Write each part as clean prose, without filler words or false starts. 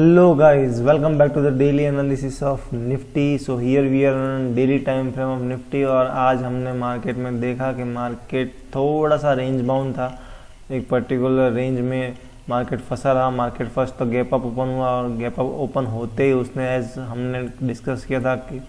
Hello guys, welcome back to the daily analysis of Nifty. So here we are on daily time frame of Nifty और आज हमने market में देखा कि market थोड़ा सा रेंज बाउंड था। एक पर्टिकुलर रेंज में मार्केट फंसा रहा। मार्केट फर्स्ट तो गैप अप ओपन हुआ और गैप अप ओपन होते ही उसने एज हमने डिस्कस किया था कि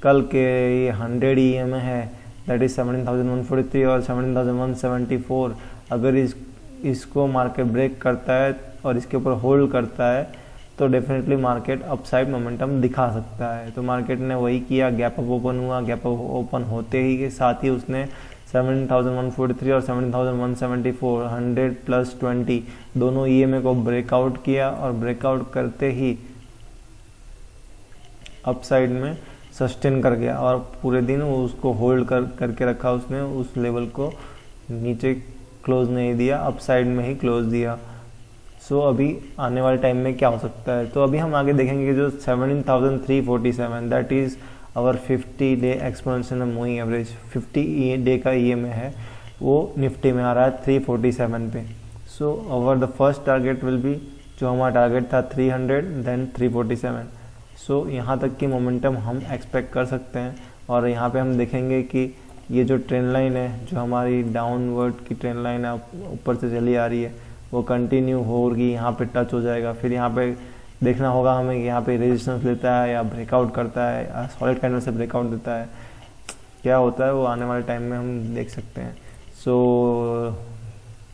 कल के ये 100 EMA है, दैट इज़ 17,143 और 17,174। अगर इसको मार्केट ब्रेक करता है और इसके ऊपर होल्ड करता है तो डेफिनेटली मार्केट अपसाइड मोमेंटम दिखा सकता है। तो मार्केट ने वही किया, गैप अप ओपन हुआ। गैप अप ओपन होते ही के साथ ही उसने 17,143 और 17,174 100 + 20 दोनों EMA को ब्रेकआउट किया और ब्रेकआउट करते ही अपसाइड में सस्टेन कर गया और पूरे दिन उसको होल्ड करके रखा। उसने उस लेवल को नीचे क्लोज नहीं दिया, अपसाइड में ही क्लोज दिया। सो अभी आने वाले टाइम में क्या हो सकता है, तो अभी हम आगे देखेंगे कि जो 17,347 that is our 50 day exponential moving average 50 day का EMA है, वो निफ्टी में आ रहा है 347 पे। So our the first target will be, जो हमारा टारगेट था 300 देन 347। सो यहाँ तक की मोमेंटम हम एक्सपेक्ट कर सकते हैं। और यहाँ पे हम देखेंगे कि ये जो ट्रेंड लाइन है, जो हमारी डाउनवर्ड की ट्रेंड लाइन है, ऊपर से चली आ रही है, वो कंटिन्यू होगी, यहाँ पे टच हो जाएगा। फिर यहाँ पे देखना होगा हमें कि यहाँ पे रेजिस्टेंस लेता है या ब्रेकआउट करता है या सॉलिड कैंडल से ब्रेकआउट देता है, क्या होता है वो आने वाले टाइम में हम देख सकते हैं। सो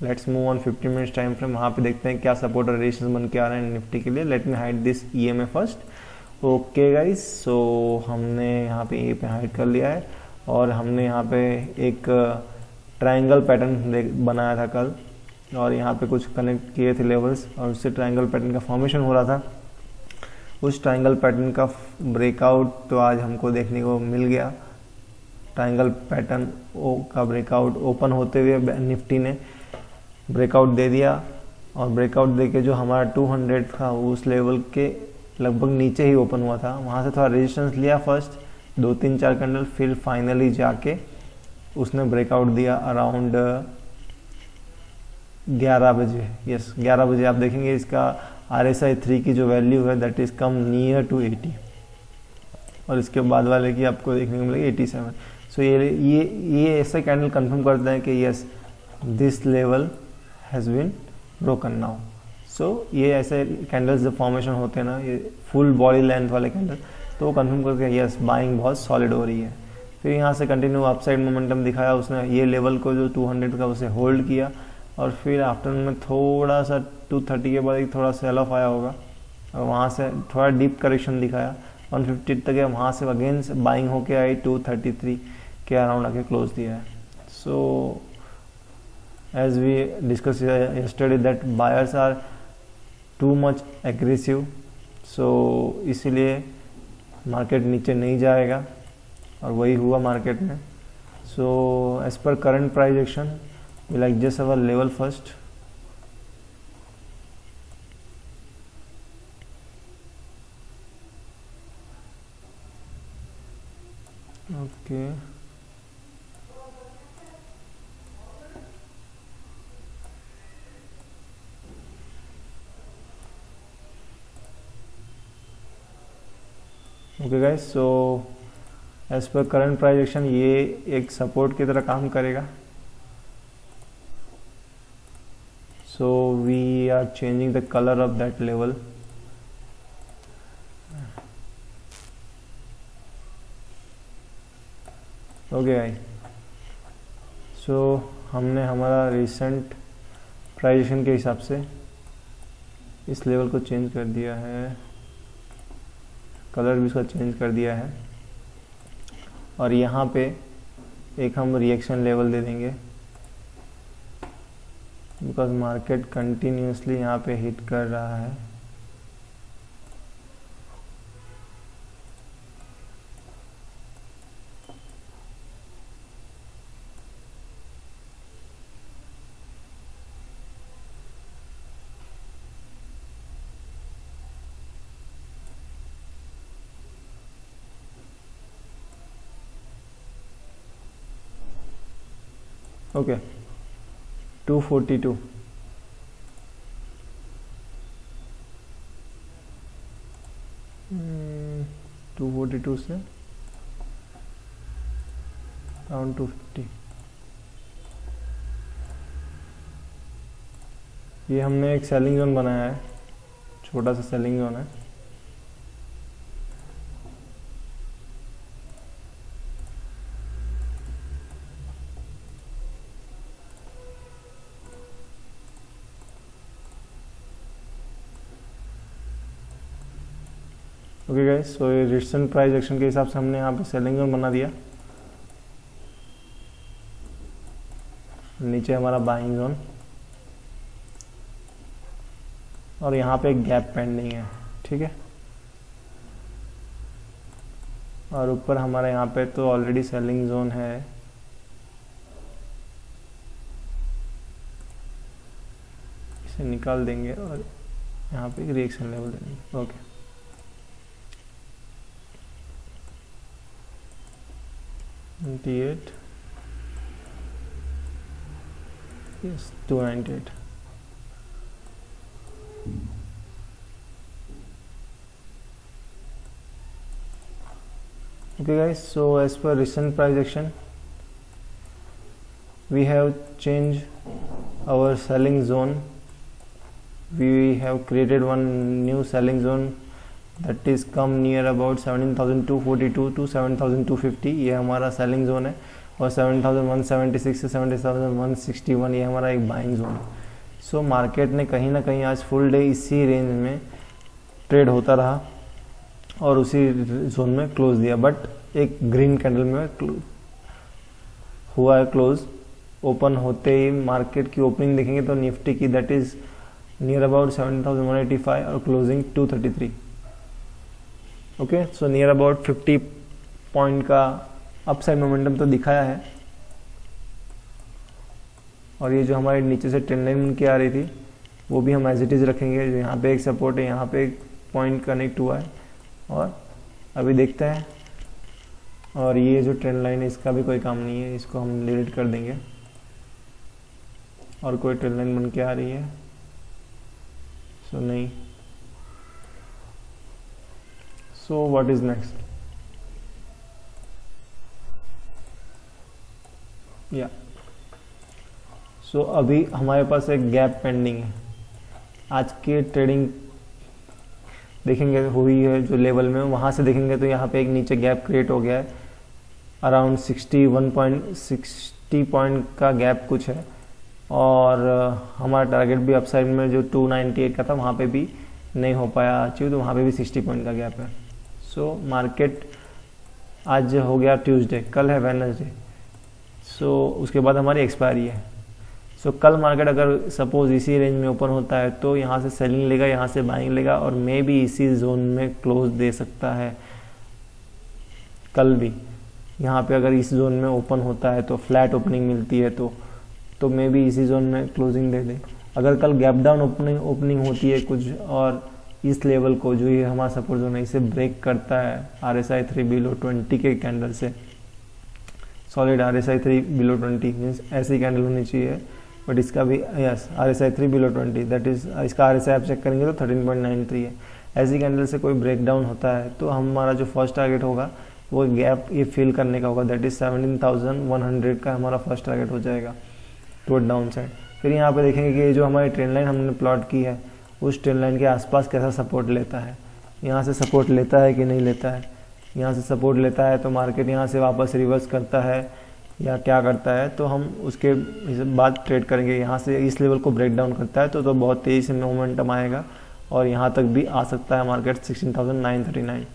let's move on 50 minutes time frame. वहाँ पे देखते हैं क्या सपोर्ट और रेजिस्टेंस बन के आ रहे हैं निफ्टी के लिए। Let me hide this EMA first. Okay guys, so हमने यहाँ पे ए पे हाइड कर लिया है और हमने यहाँ पे एक ट्रायंगल पैटर्न बनाया था कल और यहाँ पे कुछ कनेक्ट किए थे लेवल्स और उससे ट्रायंगल पैटर्न का फॉर्मेशन हो रहा था। उस ट्रायंगल पैटर्न का ब्रेकआउट तो आज हमको देखने को मिल गया। ट्रायंगल पैटर्न का ब्रेकआउट ओपन होते हुए निफ्टी ने ब्रेकआउट दे दिया और ब्रेकआउट देके जो हमारा 200 था उस लेवल के लगभग नीचे ही ओपन हुआ था। वहाँ से थोड़ा रेजिस्टेंस लिया फर्स्ट 2-3-4 कैंडल, फिर फाइनली जाके उसने ब्रेकआउट दिया अराउंड 11 बजे। यस 11 बजे आप देखेंगे इसका RSI 3 की जो वैल्यू है that is come near to 80 और इसके बाद वाले की आपको देखने को मिलेगी 87। सो ये ऐसे कैंडल कंफर्म करते हैं कि yes this level has been broken now. So ये ऐसे कैंडल्स जो फॉर्मेशन होते हैं ना, ये फुल बॉडी लेंथ वाले कैंडल, तो वो कंफर्म करके यस बाइंग बहुत सॉलिड हो रही है। फिर यहाँ से कंटिन्यू अपसाइड मोमेंटम दिखाया उसने। ये लेवल को जो 200 का उसे होल्ड किया और फिर आफ्टरनून में थोड़ा सा 230 के बाद एक थोड़ा सेल ऑफ आया होगा और वहाँ से थोड़ा डीप करेक्शन दिखाया 150 तक है। वहाँ से अगेन बाइंग होके आई 233 के अराउंड आके क्लोज दिया है। So as we discuss yesterday that buyers are too much aggressive, so इसीलिए मार्केट नीचे नहीं जाएगा और वही हुआ मार्केट में। So as per current price action we'll adjust our level first. Okay. Okay guys, so as per current price action ये एक सपोर्ट की तरह काम करेगा। So we are changing the color of that level. Okay guys, so हमने हमारा recent price action के हिसाब से इस लेवल को चेंज कर दिया है, कलर भी इसका चेंज कर दिया है और यहाँ पे एक हम रिएक्शन लेवल दे देंगे बिकॉज मार्केट कंटिन्यूसली यहाँ पे हिट कर रहा है। ओके 242 242 से अराउंड 250। ये हमने एक सेलिंग जोन बनाया है, छोटा सा सेलिंग जोन है। ओके गाइस, सो ये रिसेंट प्राइस एक्शन के हिसाब से हमने यहाँ पे सेलिंग जोन बना दिया। नीचे हमारा बाइंग जोन और यहाँ पे एक गैप पेंडिंग है, ठीक है। और ऊपर हमारा यहाँ पे तो ऑलरेडी सेलिंग जोन है। इसे निकाल देंगे और यहाँ पे रिएक्शन लेवल देंगे। Okay, yes 298। Okay guys, so as per recent price action we have changed our selling zone. We have created one new selling zone that is come near about 17,242 to 7,250। ये हमारा selling zone है। और 7,176 से 7,161 ये हमारा एक buying zone है। So market ने कहीं ना कहीं आज फुल डे इसी रेंज में ट्रेड होता रहा और उसी जोन में क्लोज दिया, बट एक ग्रीन कैंडल में हुआ है क्लोज। ओपन होते ही मार्केट की ओपनिंग देखेंगे तो निफ्टी की दैट इज नियर अबाउट 7,185 और closing 233। Okay, so near about 50 point का अपसाइड मोमेंटम तो दिखाया है। और ये जो हमारे नीचे से ट्रेंड लाइन बन के आ रही थी वो भी हम एज इट इज रखेंगे। जो यहाँ पे एक सपोर्ट है, यहाँ पे एक पॉइंट कनेक्ट हुआ है और अभी देखते हैं। और ये जो ट्रेंड लाइन है इसका भी कोई काम नहीं है, इसको हम डिलीट कर देंगे। और कोई ट्रेंड लाइन बन के आ रही है, सो नहीं। So what is next? या सो अभी हमारे पास एक गैप पेंडिंग है। आज की ट्रेडिंग देखेंगे हुई है जो लेवल में, वहाँ से देखेंगे तो यहाँ पे एक नीचे गैप क्रिएट हो गया है। अराउंड 60 पॉइंट का गैप कुछ है। और हमारा टारगेट भी अपसाइड में जो 298 का था वहाँ पे भी नहीं हो पाया अचीव, तो वहाँ पे भी 60 पॉइंट का गैप है। सो मार्केट आज हो गया ट्यूसडे, कल है वेडनेसडे। सो उसके बाद हमारी एक्सपायरी है। सो कल मार्केट अगर सपोज इसी रेंज में ओपन होता है तो यहाँ से सेलिंग लेगा, यहाँ से बाइंग लेगा और मे भी इसी जोन में क्लोज दे सकता है कल भी। यहाँ पे अगर इस जोन में ओपन होता है तो फ्लैट ओपनिंग मिलती है तो मे भी इसी जोन में क्लोजिंग दे दे। अगर कल गैप डाउन ओपनिंग होती है कुछ और इस लेवल को जो ये हमारा सपोर्ट जोन है इसे ब्रेक करता है RSI 3 बिलो 20 के कैंडल से, सॉलिड RSI 3 बिलो 20 मीन्स ऐसी कैंडल होनी चाहिए। बट इसका भी yes RSI 3 below 20 that is इसका RSI आप चेक करेंगे तो 13.93 है। ऐसी कैंडल से कोई ब्रेक डाउन होता है तो हमारा जो फर्स्ट टारगेट होगा वो गैप ये फिल करने का होगा, दैट इज 17,100 का हमारा फर्स्ट टारगेट हो जाएगा टुवर्ड डाउन साइड। फिर यहाँ पे देखेंगे कि ये जो हमारी ट्रेंड लाइन हमने प्लॉट की है उस ट्रेंड लाइन के आसपास कैसा सपोर्ट लेता है। यहाँ से सपोर्ट लेता है कि नहीं लेता है। यहाँ से सपोर्ट लेता है तो मार्केट यहाँ से वापस रिवर्स करता है या क्या करता है तो हम उसके बाद ट्रेड करेंगे। यहाँ से इस लेवल को ब्रेक डाउन करता है तो बहुत तेज़ी से मोमेंटम आएगा और यहाँ तक भी आ सकता है मार्केट 16,939।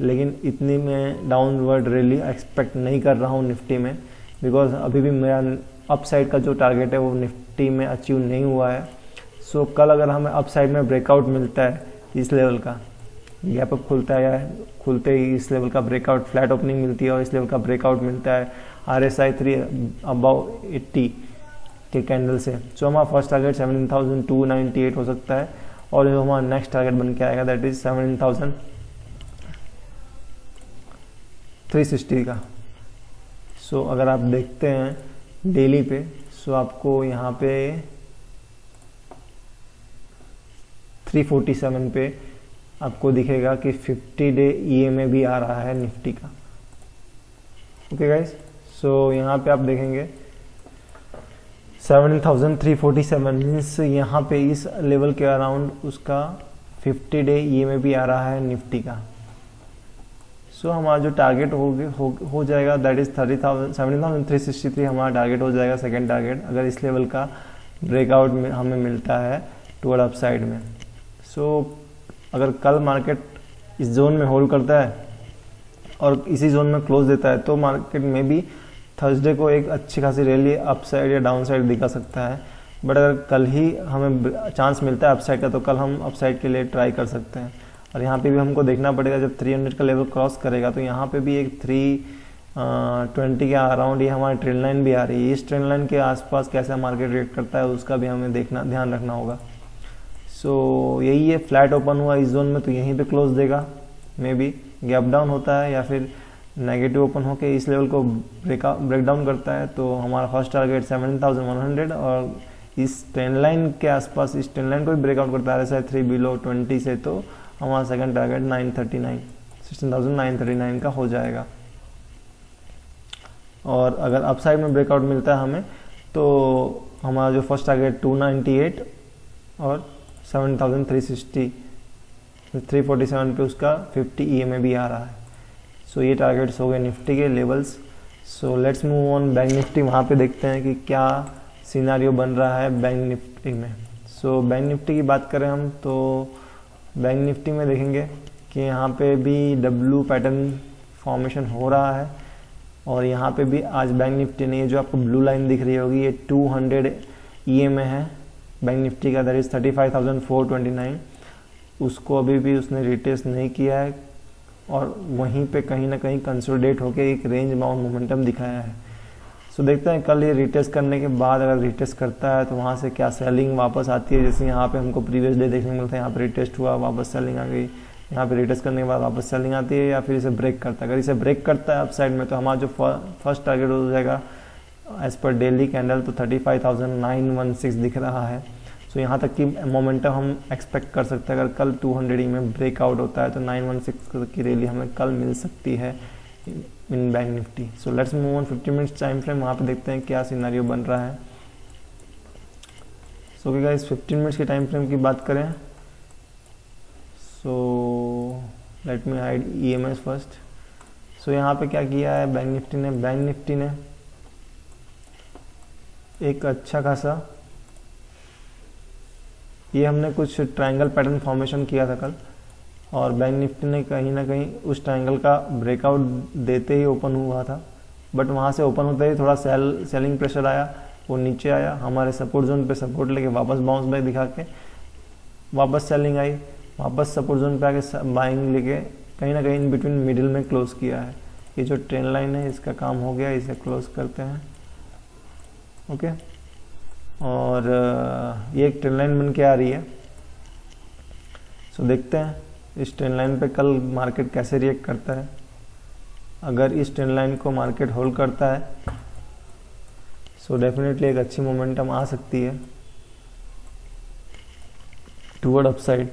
लेकिन इतनी मैं डाउनवर्ड रैली एक्सपेक्ट नहीं कर रहा हूँ निफ्टी में, बिकॉज अभी भी मेरा अपसाइड का जो टारगेट है वो निफ्टी में अचीव नहीं हुआ है। सो कल अगर हमें अपसाइड में ब्रेकआउट मिलता है इस लेवल का, गैप अप खुलता है या खुलते ही इस लेवल का ब्रेकआउट, फ्लैट ओपनिंग मिलती है और इस लेवल का ब्रेकआउट मिलता है RSI 3 अबाउ 80 के कैंडल से, सो हमारा फर्स्ट टारगेट 17,298 हो सकता है। और जो हमारा नेक्स्ट टारगेट बन के आएगा दैट इज 17,360 का। सो अगर आप देखते हैं डेली पे, सो आपको यहाँ पे 347 पे आपको दिखेगा कि 50 डे EMA भी आ रहा है निफ्टी का। ओके गाइस, सो यहाँ पे आप देखेंगे 17,347 मीन्स यहाँ पे इस लेवल के अराउंड उसका 50 डे EMA भी आ रहा है निफ्टी का। सो हमारा जो टारगेट हो जाएगा दैट इज 17,363 हमारा टारगेट हो जाएगा, सेकेंड टारगेट, अगर इस लेवल का ब्रेकआउट में हमें मिलता है टुवर्ड अपसाइड में। सो अगर कल मार्केट इस जोन में होल्ड करता है और इसी जोन में क्लोज देता है तो मार्केट में भी थर्सडे को एक अच्छी खासी रैली अपसाइड या डाउन साइड दिखा सकता है। बट अगर कल ही हमें चांस मिलता है अपसाइड का तो कल हम अपसाइड के लिए ट्राई कर सकते हैं। और यहाँ पे भी हमको देखना पड़ेगा, जब 300 का लेवल क्रॉस करेगा तो यहाँ पे भी एक 320 के अराउंड ये हमारी ट्रेंड लाइन भी आ रही है। इस ट्रेंड लाइन के आसपास कैसा मार्केट रिएक्ट करता है उसका भी हमें ध्यान रखना होगा। सो यही है, फ्लैट ओपन हुआ इस जोन में तो यहीं पे क्लोज देगा, मे बी गैप डाउन होता है या फिर नेगेटिव ओपन होके इस लेवल को ब्रेक डाउन करता है तो हमारा फर्स्ट टारगेट 7,100 और इस ट्रेंड लाइन के आसपास, इस ट्रेंड लाइन को भी ब्रेकआउट करता है RSI 3 बिलो 20 से तो हमारा सेकंड टारगेट 16,939 का हो जाएगा। और अगर अपसाइड में ब्रेकआउट मिलता है हमें तो हमारा जो फर्स्ट टारगेट 298 और 7,347 पे उसका 50 EMA भी आ रहा है। सो ये टारगेट्स हो गए निफ्टी के levels. So let's move on bank Nifty, वहाँ पे देखते हैं कि क्या सिनारियो बन रहा है बैंक निफ्टी में। सो बैंक निफ्टी की बात करें हम तो बैंक निफ्टी में देखेंगे कि यहाँ पे भी W पैटर्न फॉर्मेशन हो रहा है और यहाँ पे भी आज बैंक निफ्टी ने जो आपको ब्लू लाइन दिख रही होगी ये 200 EMA है बैंक निफ्टी का, दैट इज 35,429। उसको अभी भी उसने रिटेस्ट नहीं किया है और वहीं पे कहीं ना कहीं कंसोलिडेट होके एक रेंज बाउंड मोमेंटम दिखाया है। सो देखते हैं कल ये रिटेस्ट करने के बाद अगर रिटेस्ट करता है तो वहाँ से क्या सेलिंग वापस आती है, जैसे यहाँ पे हमको प्रीवियस डे देखने को मिलता है, यहाँ पे रिटेस्ट हुआ वापस सेलिंग आ गई, यहाँ पे रिटेस्ट करने के बाद वापस सेलिंग आती है, या फिर इसे ब्रेक करता है। अगर इसे ब्रेक करता है अपसाइड में तो हमारा जो फर्स्ट टारगेट हो जाएगा एज पर डेली कैंडल तो 35,916 दिख रहा है। सो यहाँ तक की मोमेंटम हम एक्सपेक्ट कर सकते हैं। अगर कल 200 में ब्रेकआउट होता है तो 916 की रैली हमें कल मिल सकती है in bank Nifty. So let's move on 50 minutes time frame, वहाँ पे देखते हैं क्या सिनारियो बन रहा है। सो ओके गाइस, 15 मिनट्स के टाइम फ्रेम की बात करें so let me hide EMS first. So यहाँ पे क्या किया है बैंक निफ्टी ने एक अच्छा खासा, ये हमने कुछ ट्रायंगल पैटर्न फॉर्मेशन किया था कल और बैंक निफ्टी ने कहीं ना कहीं उस ट्रायंगल का ब्रेकआउट देते ही ओपन हुआ था। बट वहाँ से ओपन होते ही थोड़ा सेलिंग प्रेशर आया, वो नीचे आया, हमारे सपोर्ट जोन पे सपोर्ट लेके वापस बाउंस बैक दिखा के वापस सेलिंग आई, वापस सपोर्ट जोन पे आके बाइंग लेके कहीं ना कहीं इन बिटवीन मिडिल में क्लोज किया है। ये जो ट्रेंड लाइन है इसका काम हो गया, इसे क्लोज करते हैं। ओके, और ये एक ट्रेंड लाइन बन के आ रही है। सो देखते हैं इस ट्रेंड लाइन पे कल मार्केट कैसे रिएक्ट करता है। अगर इस ट्रेंड लाइन को मार्केट होल्ड करता है सो डेफिनेटली एक अच्छी मोमेंटम आ सकती है टुवर्ड अपसाइड।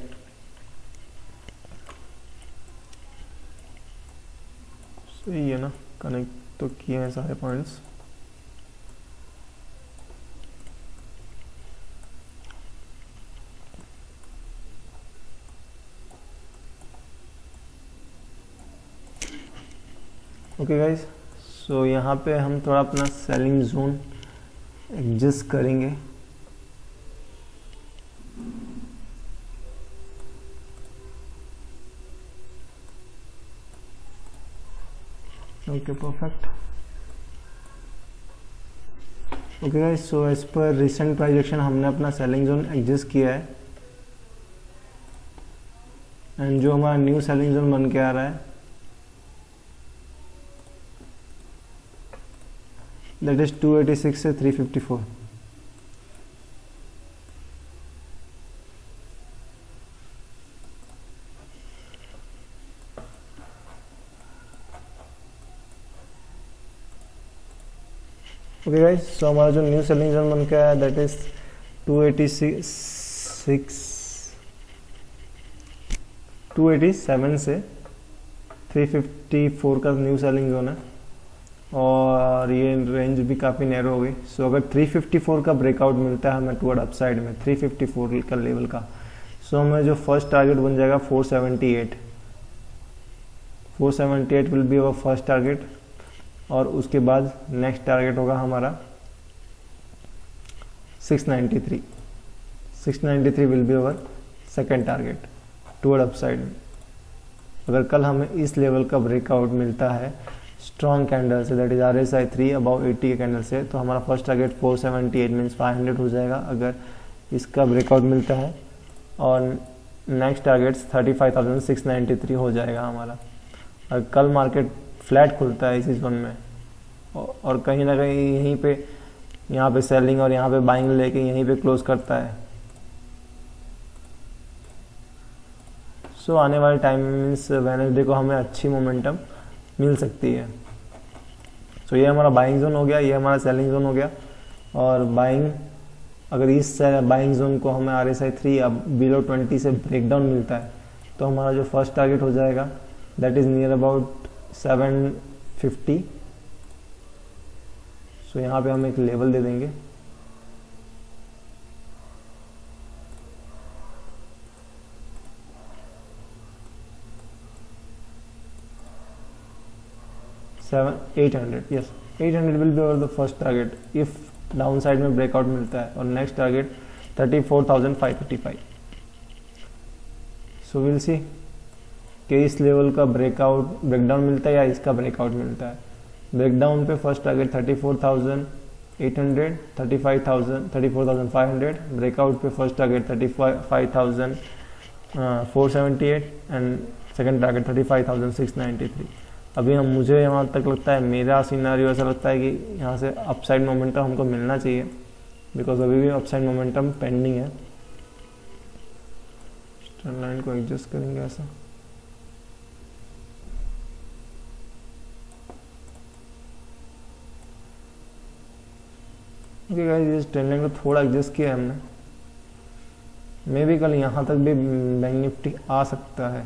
सही है ना, कनेक्ट तो किए हैं सारे पॉइंट्स। ओके गाइस, सो यहाँ पे हम थोड़ा अपना सेलिंग जोन एडजस्ट करेंगे। Okay perfect. Okay guys, so as per recent price action हमने अपना सेलिंग जोन एडजस्ट किया है एंड जो हमारा न्यू सेलिंग जोन बन के आ रहा है दैट इज 286 से 354। ओके गाइस, सो हमारा जो न्यू सेलिंग जोन बन के आया दैट इज 286 287 से 354 का न्यू सेलिंग जोन है और ये रेंज भी काफ़ी नैरो हो गई। सो अगर 354 का ब्रेकआउट मिलता है हमें टुवर्ड अपसाइड में 354 का लेवल का, सो हमें जो फर्स्ट टारगेट बन जाएगा 478 will be our first target. और उसके बाद नेक्स्ट टारगेट होगा हमारा 693 will be our second target toward upside में। अगर कल हमें इस लेवल का ब्रेकआउट मिलता है स्ट्रॉन्ग कैंडल से, दैट इज RSI 3 अबाउ 80 के कैंडल से, तो हमारा फर्स्ट टारगेट 478 मीन्स 500 हो जाएगा अगर इसका ब्रेकआउट मिलता है। और नेक्स्ट टारगेट 35,693 हो जाएगा हमारा। और कल मार्केट फ्लैट खुलता है इसी जोन में और कहीं ना कहीं यहीं पे, यहाँ पे सेलिंग और यहाँ पे बाइंग लेके यहीं पे क्लोज करता है। सो आने वाले टाइम मीन्स वेडनेसडे को हमें अच्छी मोमेंटम मिल सकती है। सो ये हमारा बाइंग जोन हो गया, ये हमारा सेलिंग जोन हो गया। और बाइंग, अगर इस बाइंग जोन को हमें RSI 3 अब बिलो 20 से ब्रेकडाउन मिलता है तो हमारा जो फर्स्ट टारगेट हो जाएगा दैट इज नियर अबाउट 750। सो यहाँ पे हम एक लेवल दे देंगे, yes 800 will be the first target if down side में ब्रेकआउट मिलता है। और next target 34,555। So will see कि इस लेवल का ब्रेकडाउन मिलता है या इसका ब्रेकआउट मिलता है। ब्रेकडाउन पे फर्स्ट टारगेट 34,800, 34,500। ब्रेकआउट पे first target 35,478 and second target 35,693। अभी मुझे यहाँ तक लगता है, मेरा सिनेरियो ऐसा लगता है कि यहाँ से अपसाइड मोमेंटम हमको मिलना चाहिए बिकॉज अभी भी अपसाइड मोमेंटम पेंडिंग है। ट्रेंड लाइन को एडजस्ट करेंगे ऐसा। ओके गाइस, इस ट्रेंड लाइन को थोड़ा एडजस्ट किया हमने। मे भी कल यहाँ तक भी बैंक निफ्टी आ सकता है।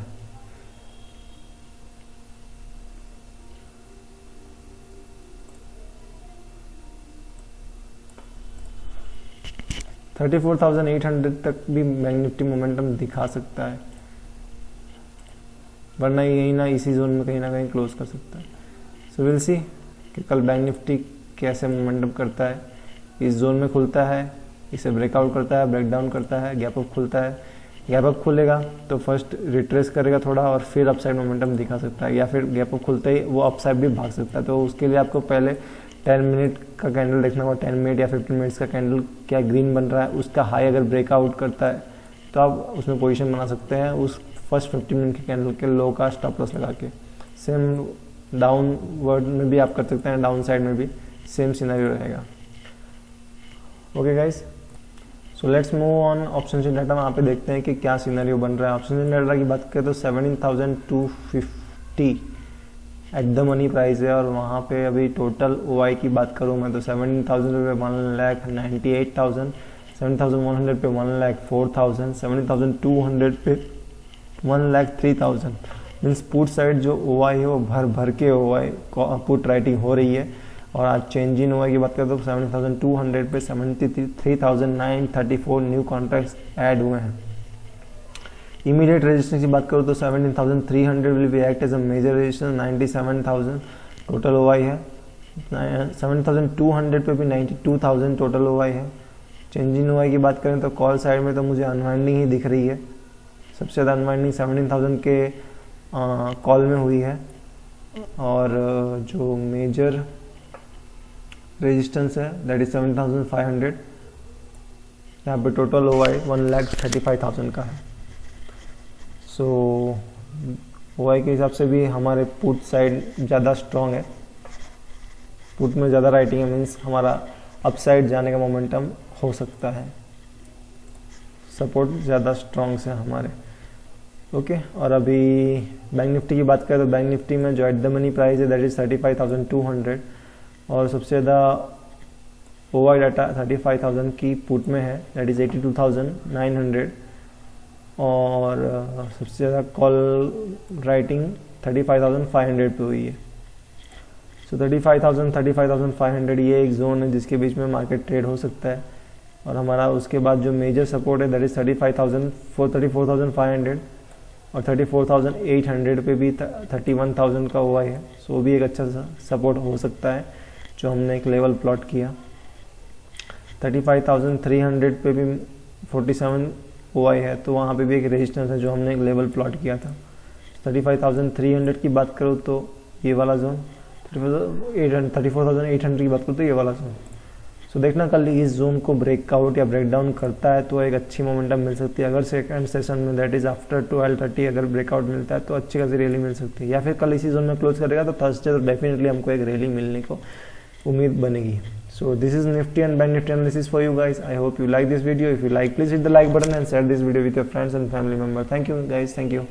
34,800 तक भी बैंक निफ्टी मोमेंटम दिखा सकता है, वरना यही ना इसी जोन में कहीं ना कहीं क्लोज कर सकता है। सो विल सी कि कल बैंक निफ्टी कैसे मोमेंटम करता है। इस जोन में खुलता है, इसे ब्रेकआउट करता है, ब्रेकडाउन करता है, गैप अप खुलता है। गैप अप खुलेगा तो फर्स्ट रिट्रेस करेगा थोड़ा और फिर अपसाइड मोमेंटम दिखा सकता है, या फिर गैप अप खुलते ही वो अपसाइड भी भाग सकता है। तो उसके लिए आपको पहले 10 मिनट का कैंडल देखना होगा, 10 मिनट या 15 मिनट्स का कैंडल क्या ग्रीन बन रहा है, उसका हाई अगर ब्रेकआउट करता है तो आप उसमें पोजीशन बना सकते हैं उस फर्स्ट 15 मिनट के कैंडल के लो का स्टॉप लॉस लगा के। सेम डाउनवर्ड में भी आप कर सकते हैं, डाउन साइड में भी सेम सिनेरियो रहेगा। Okay guys, so let's move on option chain data में। यहाँ पे देखते हैं कि क्या सिनेरियो बन रहा है। ऑप्शन चेन डाटा की बात करें तो 17,250 एट द मनी प्राइस है। और वहाँ पे अभी टोटल OI की बात करूँ मैं तो 17,000 पे 1,98,000, 7,100 पे 1,04,000, 7,200 पे 1,03,000। मीन्स पुट साइड जो OI है वो भर भर के OI पुट राइटिंग हो रही है। और आज चेंज इन OI की बात करें तो 7,200 पे 73,934 न्यू कॉन्ट्रैक्ट्स ऐड हुए हैं। इमीडिएट रेजिस्टेंस की बात करूँ तो 17,300 will be act as a major resistance, 97,000 total OI है। 7,200 पे भी 92,000 टोटल OI है। चेंज इन OI की बात करें तो कॉल साइड में तो मुझे अनवाइंडिंग ही दिख रही है। सबसे ज़्यादा अनवाइंडिंग 17,000 के कॉल में हुई है। और जो मेजर रेजिस्टेंस है दैट इज 7,500। यहाँ पे टोटल OI 1,35,000 का है। सो OI के हिसाब से भी हमारे पुट साइड ज़्यादा स्ट्रॉन्ग है, पुट में ज़्यादा राइटिंग है, मीन्स हमारा अपसाइड जाने का मोमेंटम हो सकता है। सपोर्ट ज़्यादा स्ट्रॉन्ग से हमारे। ओके, और अभी बैंक निफ्टी की बात करें तो बैंक निफ्टी में जो एट द मनी प्राइस है दैट इज 35,200 और सबसे ज़्यादा OI डाटा 35,000 की पुट में है दैट इज़ 82,900। और सबसे ज़्यादा कॉल राइटिंग 35,500 पे हुई है। सो 35,500 ये एक जोन है जिसके बीच में मार्केट ट्रेड हो सकता है। और हमारा उसके बाद जो मेजर सपोर्ट है दैट इज़ 34,500 और 34,800 पे भी 31,000 का हुआ है। सो वो भी एक अच्छा सपोर्ट हो सकता है जो हमने एक लेवल प्लॉट किया। 35,300 पे भी 47 हुआ है, तो वहाँ पे भी एक रेजिस्टेंस है जो हमने एक लेवल प्लॉट किया था। 35,300 की बात करूँ तो ये वाला जोन, 34,800 की बात करूँ तो ये वाला जोन। सो देखना कल इस जोन को ब्रेकआउट या ब्रेकडाउन करता है तो एक अच्छी मोमेंटम मिल सकती है। अगर सेकंड सेशन में दैट इज़ आफ्टर 12:30 अगर ब्रेकआउट मिलता है तो अच्छी खासी रैली मिल सकती है, या फिर कल इसी जोन में क्लोज करेगा तो थर्सडे तो डेफिनेटली हमको एक रैली मिलने को उम्मीद बनेगी। So this is Nifty and Bank Nifty analysis for you guys. I hope you like this video. If you like, please hit the like button and share this video with your friends and family members. Thank you guys. Thank you.